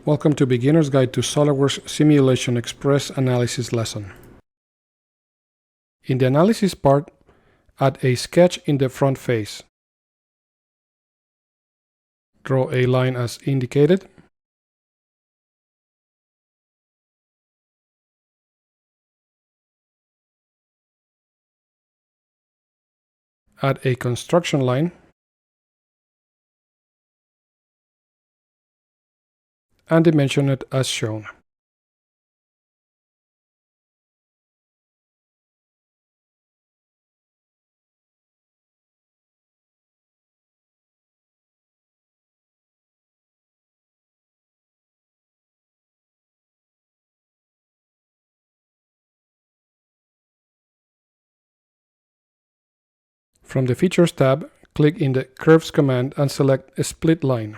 Welcome to Beginner's Guide to SOLIDWORKS SimulationXpress Analysis lesson. In the Analysis part, add a sketch in the front face. Draw a line as indicated. Add a construction line. And dimension it as shown. From the Features tab, click in the Curves command and select a split line.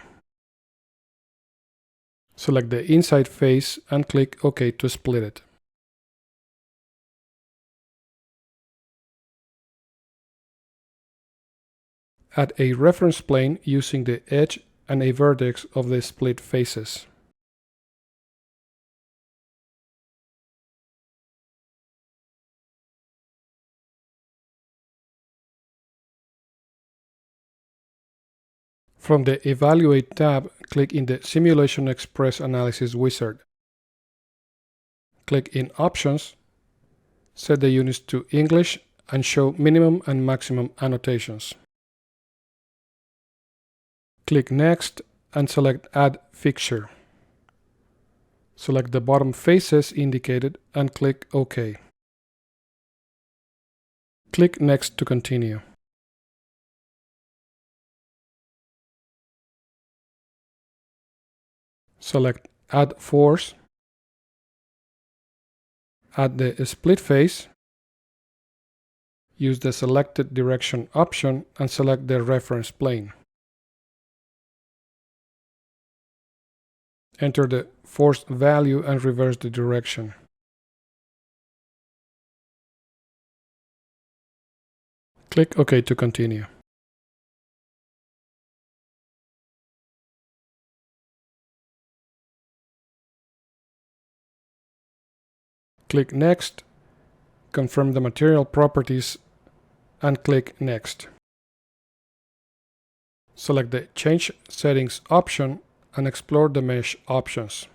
Select the inside face and click OK to split it. Add a reference plane using the edge and a vertex of the split faces. From the Evaluate tab, click in the SimulationXpress Analysis wizard. Click in Options, set the units to English and show minimum and maximum annotations. Click Next and select Add Fixture. Select the bottom faces indicated and click OK. Click Next to continue. Select Add Force. Add the split face. Use the Selected Direction option and select the reference plane. Enter the force value and reverse the direction. Click OK to continue. Click Next, confirm the material properties, and click Next. Select the Change Settings option and explore the mesh options.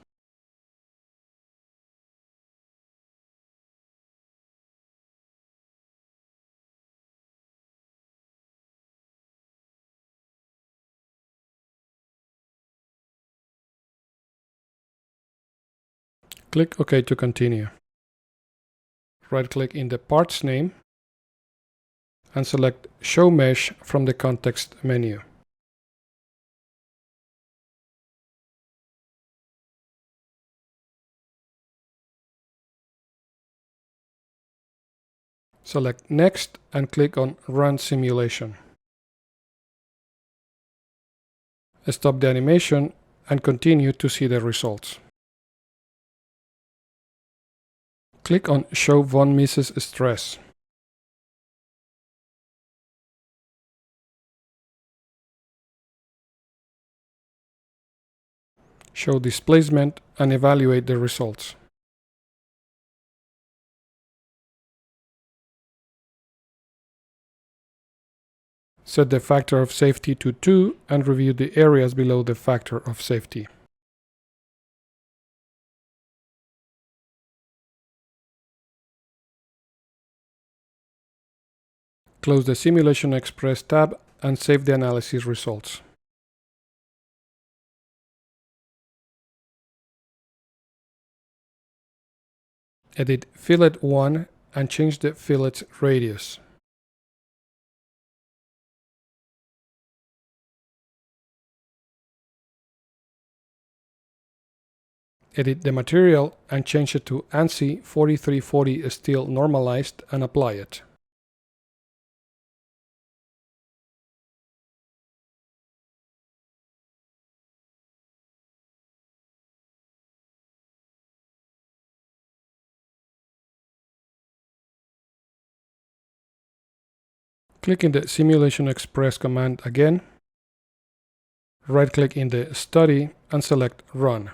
Click OK to continue. Right-click in the part's name and select Show Mesh from the context menu. Select Next and click on Run Simulation. Stop the animation and continue to see the results. Click on Show von Mises Stress. Show displacement and evaluate the results. Set the factor of safety to 2 and review the areas below the factor of safety. Close the SimulationXpress tab and save the analysis results. Edit Fillet 1 and change the fillet's radius. Edit the material and change it to ANSI 4340 steel normalized and apply it. Click in the SimulationXpress command again. Right-click in the Study and select Run.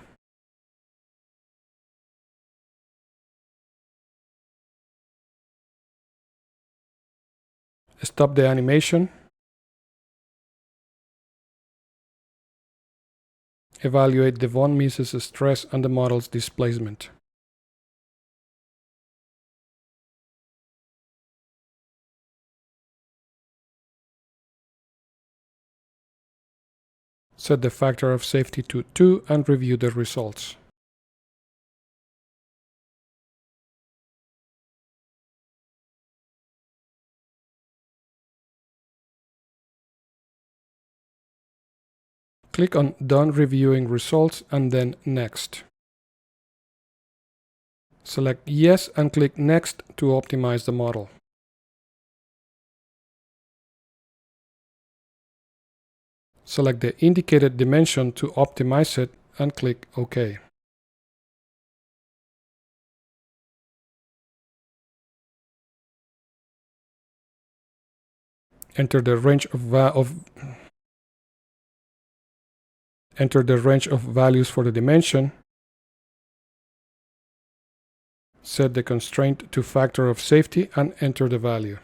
Stop the animation. Evaluate the von Mises stress and the model's displacement. Set the factor of safety to 2 and review the results. Click on Done Reviewing Results and then Next. Select Yes and click Next to optimize the model. Select the indicated dimension to optimize it and click OK. Enter the range of values for the dimension. Set the constraint to factor of safety and enter the value.